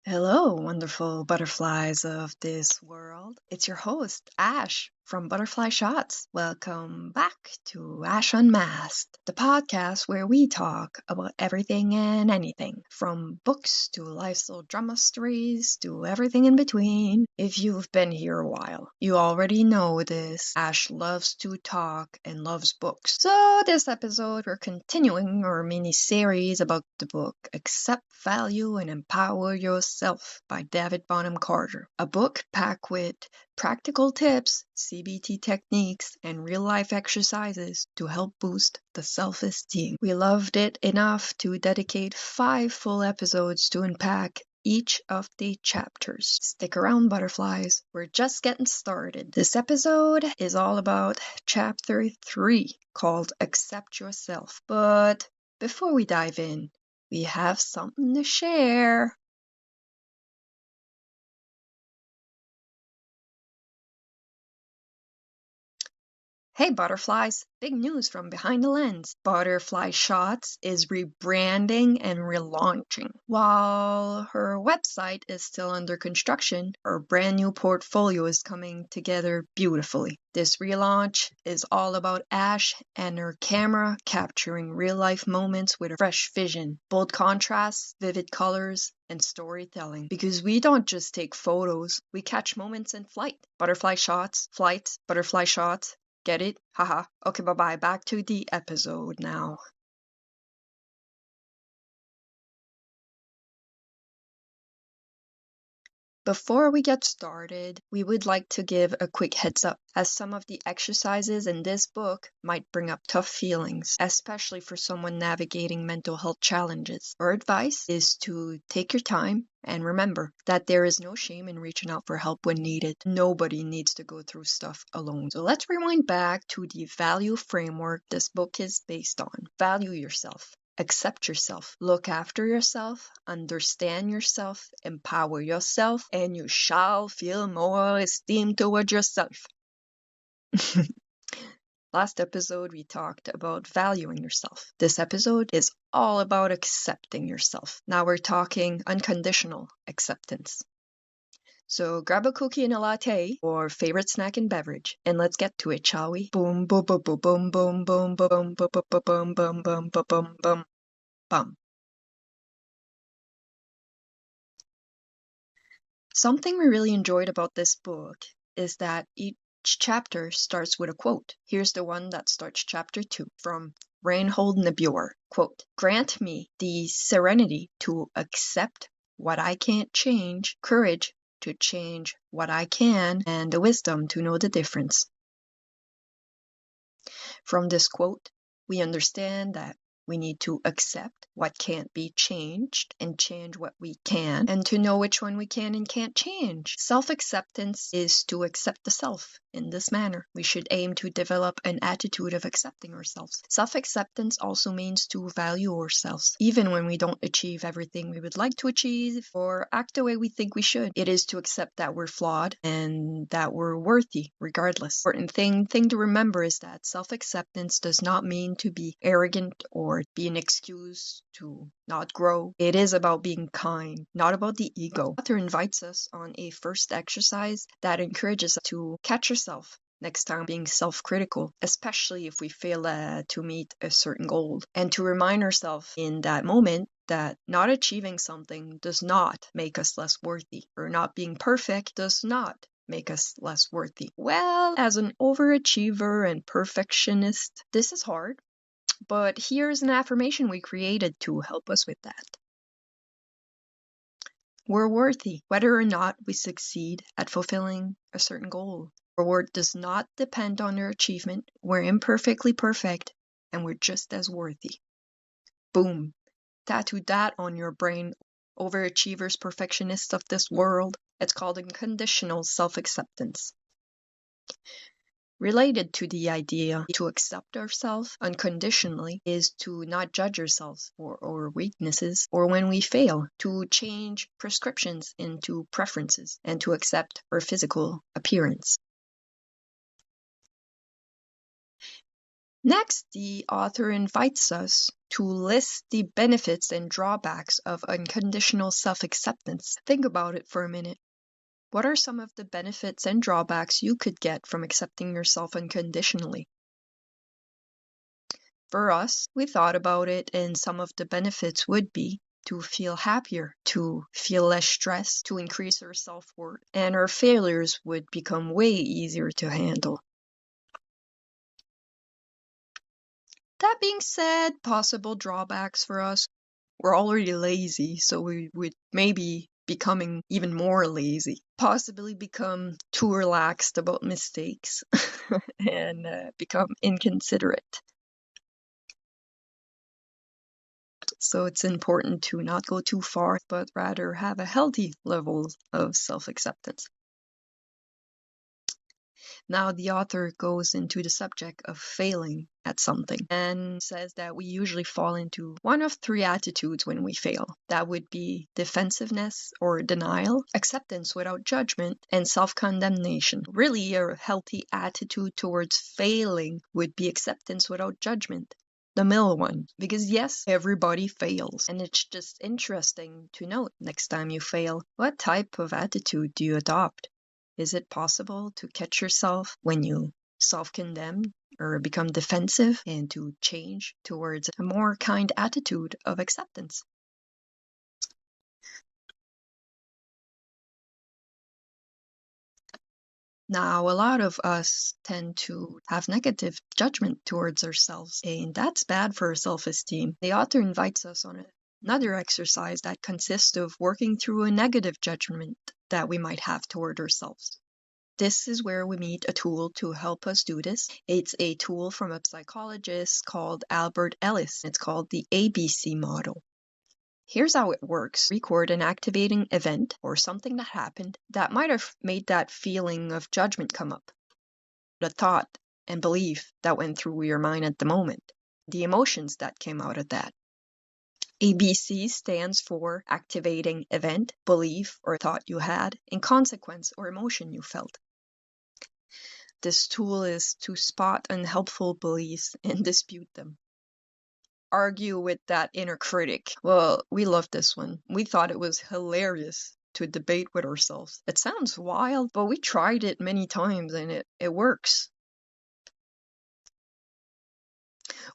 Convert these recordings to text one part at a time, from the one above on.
Hello, wonderful butterflies of this world. It's your host, Ash from Butterfly Shots. Welcome back to Ash Unmasked, the podcast where we talk about everything and anything, from books to lifestyle drama stories to everything in between. If you've been here a while, you already know this. Ash loves to talk and loves books. So this episode, we're continuing our mini-series about the book Accept, Value, and Empower Yourself by David Bonham-Carter. A book packed with practical tips, CBT techniques, and real-life exercises to help boost the self-esteem. We loved it enough to dedicate 5 full episodes to unpack each of the chapters. Stick around, butterflies. We're just getting started. This episode is all about chapter 3, called Accept Yourself. But before we dive in, we have something to share. Hey butterflies, big news from behind the lens. Butterfly Shots is rebranding and relaunching. While her website is still under construction, her brand new portfolio is coming together beautifully. This relaunch is all about Ash and her camera capturing real-life moments with a fresh vision, bold contrasts, vivid colors, and storytelling. Because we don't just take photos, we catch moments in flight. Butterfly shots, flights, butterfly shots. Get it? Haha. Okay, bye-bye. Back to the episode now. Before we get started, we would like to give a quick heads up, as some of the exercises in this book might bring up tough feelings, especially for someone navigating mental health challenges. Our advice is to take your time and remember that there is no shame in reaching out for help when needed. Nobody needs to go through stuff alone. So let's rewind back to the value framework this book is based on. Value yourself. Accept yourself, look after yourself, understand yourself, empower yourself, and you shall feel more esteem toward yourself. Last episode, we talked about valuing yourself. This episode is all about accepting yourself. Now we're talking unconditional acceptance. So grab a cookie and a latte or favorite snack and beverage, and let's get to it, shall we? Boom, boom, boom, boom, boom, boom, boom, boom, boom, boom, boom, boom, boom, boom, boom, boom. Something we really enjoyed about this book is that each chapter starts with a quote. Here's the one that starts chapter 2 from Reinhold Niebuhr. Quote, "Grant me the serenity to accept what I can't change, courage to change what I can, and the wisdom to know the difference." From this quote, we understand that we need to accept what can't be changed and change what we can, and to know which one we can and can't change. Self-acceptance is to accept the self in this manner. We should aim to develop an attitude of accepting ourselves. Self-acceptance also means to value ourselves, even when we don't achieve everything we would like to achieve or act the way we think we should. It is to accept that we're flawed and that we're worthy regardless. Important thing to remember is that self-acceptance does not mean to be arrogant or be an excuse to not grow. It is about being kind, not about the ego. The author invites us on a first exercise that encourages us to catch yourself next time being self-critical, especially if we fail to meet a certain goal, and to remind ourselves in that moment that not achieving something does not make us less worthy, or not being perfect does not make us less worthy. Well, as an overachiever and perfectionist, this is hard. But here's an affirmation we created to help us with that. We're worthy, whether or not we succeed at fulfilling a certain goal. Our worth does not depend on our achievement. We're imperfectly perfect, and we're just as worthy. Boom. Tattoo that on your brain, overachievers, perfectionists of this world. It's called unconditional self-acceptance. Related to the idea to accept ourselves unconditionally is to not judge ourselves for our weaknesses or when we fail, to change prescriptions into preferences, and to accept our physical appearance. Next, the author invites us to list the benefits and drawbacks of unconditional self-acceptance. Think about it for a minute. What are some of the benefits and drawbacks you could get from accepting yourself unconditionally? For us, we thought about it, and some of the benefits would be to feel happier, to feel less stress, to increase our self-worth, and our failures would become way easier to handle. That being said, possible drawbacks for us, we're already lazy, so we would maybe becoming even more lazy, possibly become too relaxed about mistakes and become inconsiderate. So it's important to not go too far, but rather have a healthy level of self-acceptance. Now the author goes into the subject of failing at something and says that we usually fall into one of three attitudes when we fail. That would be defensiveness or denial, acceptance without judgment, and self-condemnation. Really, a healthy attitude towards failing would be acceptance without judgment. The middle one, because yes, everybody fails, and it's just interesting to note next time you fail, what type of attitude do you adopt? Is it possible to catch yourself when you self-condemn or become defensive and to change towards a more kind attitude of acceptance? Now, a lot of us tend to have negative judgment towards ourselves, and that's bad for our self-esteem. The author invites us on another exercise that consists of working through a negative judgment that we might have toward ourselves. This is where we meet a tool to help us do this. It's a tool from a psychologist called Albert Ellis. It's called the ABC model. Here's how it works. Record an activating event or something that happened that might have made that feeling of judgment come up. The thought and belief that went through your mind at the moment. The emotions that came out of that. ABC stands for activating event, belief or thought you had, and consequence or emotion you felt. This tool is to spot unhelpful beliefs and dispute them. Argue with that inner critic. Well, we loved this one. We thought it was hilarious to debate with ourselves. It sounds wild, but we tried it many times and it works.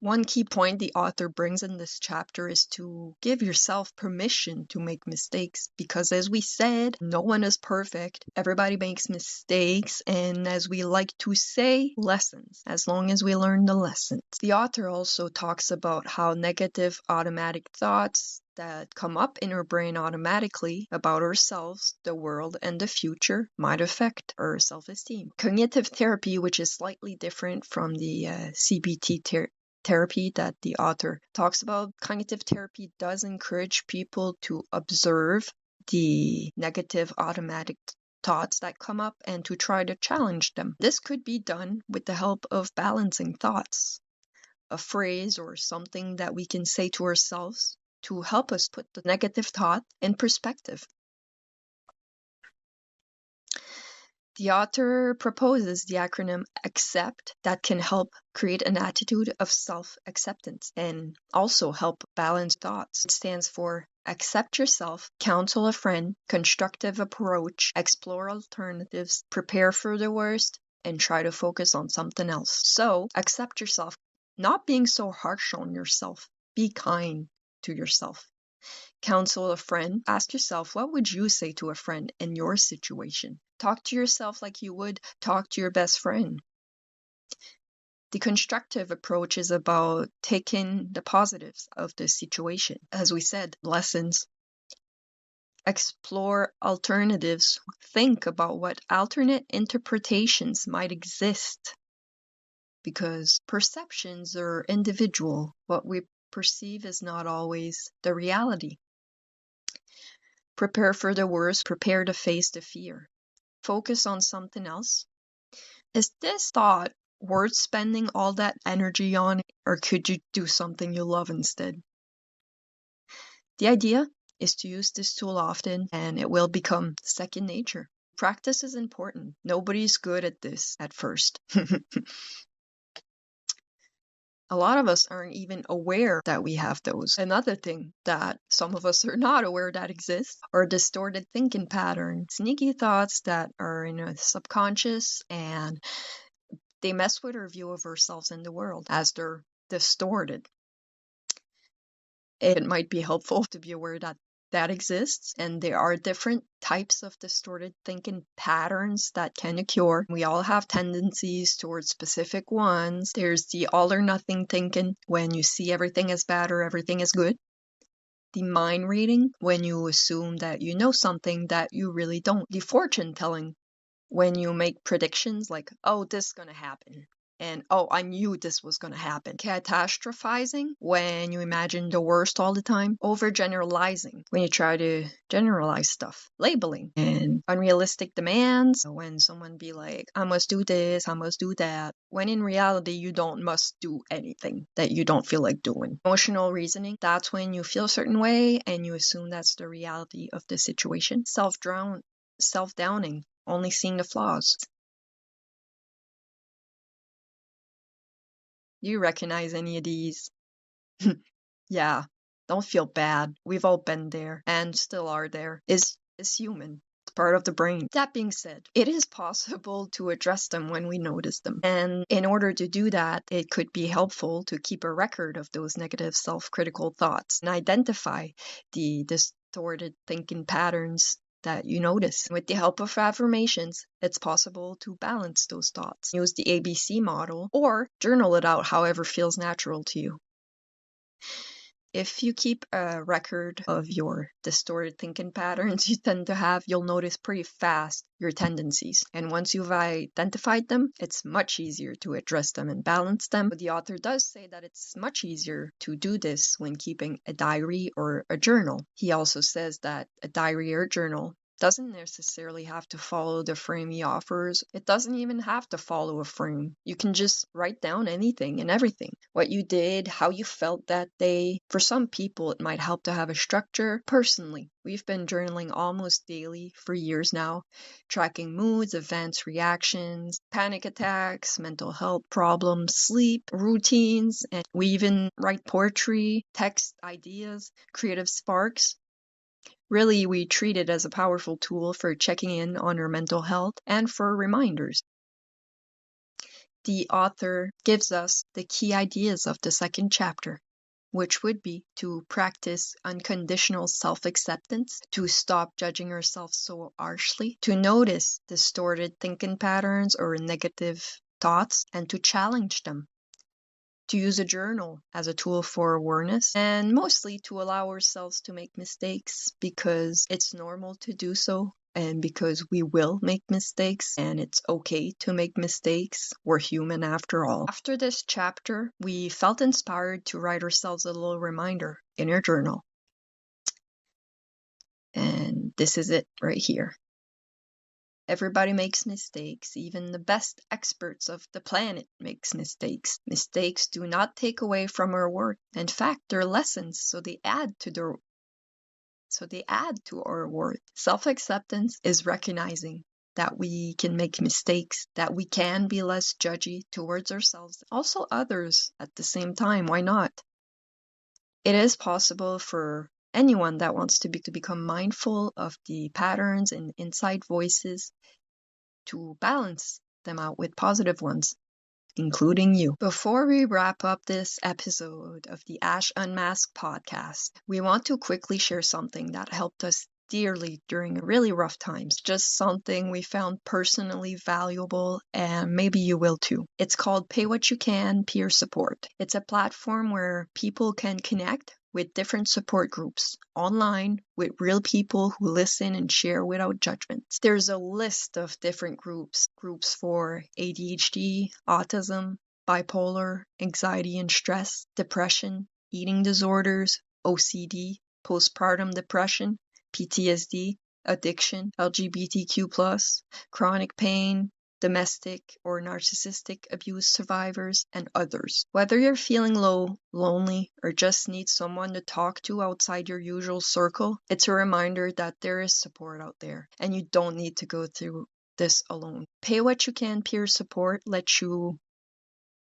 One key point the author brings in this chapter is to give yourself permission to make mistakes, because as we said, no one is perfect. Everybody makes mistakes, and as we like to say, lessons, as long as we learn the lessons. The author also talks about how negative automatic thoughts that come up in our brain automatically about ourselves, the world, and the future might affect our self-esteem. Cognitive therapy, which is slightly different from the CBT therapy that the author talks about. Cognitive therapy does encourage people to observe the negative automatic thoughts that come up and to try to challenge them. This could be done with the help of balancing thoughts, a phrase or something that we can say to ourselves to help us put the negative thought in perspective. The author proposes the acronym ACCEPT that can help create an attitude of self-acceptance and also help balance thoughts. It stands for accept yourself, counsel a friend, constructive approach, explore alternatives, prepare for the worst, and try to focus on something else. So accept yourself, not being so harsh on yourself. Be kind to yourself. Counsel a friend. Ask yourself, what would you say to a friend in your situation? Talk to yourself like you would talk to your best friend. The constructive approach is about taking the positives of the situation. As we said, lessons. Explore alternatives. Think about what alternate interpretations might exist. Because perceptions are individual. What we perceive is not always the reality. Prepare for the worst, prepare to face the fear. Focus on something else. Is this thought worth spending all that energy on, or could you do something you love instead? The idea is to use this tool often, and it will become second nature. Practice is important. Nobody's good at this at first. A lot of us aren't even aware that we have those. Another thing that some of us are not aware that exists are distorted thinking patterns, sneaky thoughts that are in our subconscious, and they mess with our view of ourselves and the world as they're distorted. It might be helpful to be aware that that exists, and there are different types of distorted thinking patterns that can occur. We all have tendencies towards specific ones. There's the all or nothing thinking, when you see everything as bad or everything as good. The mind reading, when you assume that you know something that you really don't. The fortune telling, when you make predictions like, oh, this is going to happen. And, oh, I knew this was going to happen. Catastrophizing, when you imagine the worst all the time. Overgeneralizing, when you try to generalize stuff. Labeling, and unrealistic demands, when someone be like, I must do this, I must do that. When in reality, you don't must do anything that you don't feel like doing. Emotional reasoning, that's when you feel a certain way and you assume that's the reality of the situation. Self-downing, only seeing the flaws. Do you recognize any of these? Yeah, don't feel bad. We've all been there and still are there. It's human. It's part of the brain. That being said, it is possible to address them when we notice them. And in order to do that, it could be helpful to keep a record of those negative self-critical thoughts and identify the distorted thinking patterns that you notice. With the help of affirmations, it's possible to balance those thoughts. Use the ABC model or journal it out however feels natural to you. If you keep a record of your distorted thinking patterns you tend to have, you'll notice pretty fast your tendencies. And once you've identified them, it's much easier to address them and balance them. But the author does say that it's much easier to do this when keeping a diary or a journal. He also says that a diary or journal doesn't necessarily have to follow the frame he offers. It doesn't even have to follow a frame. You can just write down anything and everything. What you did, how you felt that day. For some people, it might help to have a structure. Personally, we've been journaling almost daily for years now, tracking moods, events, reactions, panic attacks, mental health problems, sleep, routines, and we even write poetry, text ideas, creative sparks. Really, we treat it as a powerful tool for checking in on our mental health and for reminders. The author gives us the key ideas of the second chapter, which would be to practice unconditional self-acceptance, to stop judging ourselves so harshly, to notice distorted thinking patterns or negative thoughts, and to challenge them, to use a journal as a tool for awareness, and mostly to allow ourselves to make mistakes because it's normal to do so, and because we will make mistakes and it's okay to make mistakes. We're human after all. After this chapter, we felt inspired to write ourselves a little reminder in our journal. And this is it right here. Everybody makes mistakes. Even the best experts of the planet makes mistakes. Mistakes do not take away from our worth. In fact, they're lessons, so they add to our worth. Self-acceptance is recognizing that we can make mistakes, that we can be less judgy towards ourselves, also others at the same time. Why not? It is possible for anyone that wants to become mindful of the patterns and inside voices to balance them out with positive ones, including you. Before we wrap up this episode of the Ash Unmasked podcast, we want to quickly share something that helped us dearly during really rough times. Just something we found personally valuable, and maybe you will too. It's called Pay What You Can Peer Support. It's a platform where people can connect with different support groups online with real people who listen and share without judgments. There's a list of different groups for ADHD, autism, bipolar, anxiety and stress, depression, eating disorders, OCD, postpartum depression, PTSD, addiction, LGBTQ+, chronic pain, domestic or narcissistic abuse survivors, and others. Whether you're feeling low, lonely, or just need someone to talk to outside your usual circle, it's a reminder that there is support out there, and you don't need to go through this alone. Pay What You Can peer support lets you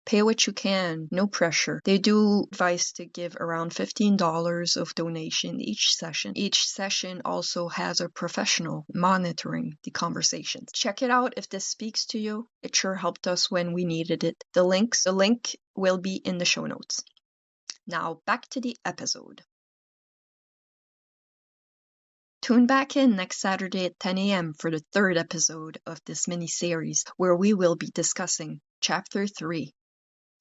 Pay what you can, no pressure. They do advise to give around $15 of donation each session. Each session also has a professional monitoring the conversations. Check it out if this speaks to you. It sure helped us when we needed it. The link will be in the show notes. Now back to the episode. Tune back in next Saturday at 10 a.m. for the third episode of this mini-series, where we will be discussing Chapter 3,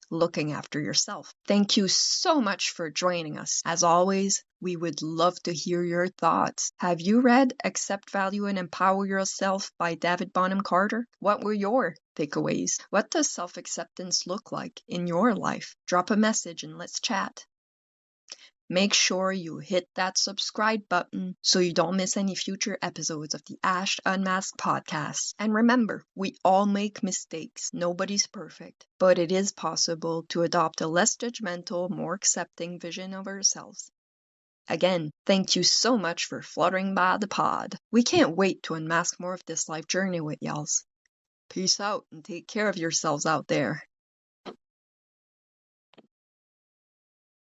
Looking After Yourself. Thank you so much for joining us. As always, we would love to hear your thoughts. Have you read Accept, Value, and Empower Yourself by David Bonham-Carter? What were your takeaways? What does self-acceptance look like in your life? Drop a message and let's chat. Make sure you hit that subscribe button so you don't miss any future episodes of the Ash Unmasked podcast. And remember, we all make mistakes. Nobody's perfect. But it is possible to adopt a less judgmental, more accepting vision of ourselves. Again, thank you so much for fluttering by the pod. We can't wait to unmask more of this life journey with y'all. Peace out and take care of yourselves out there.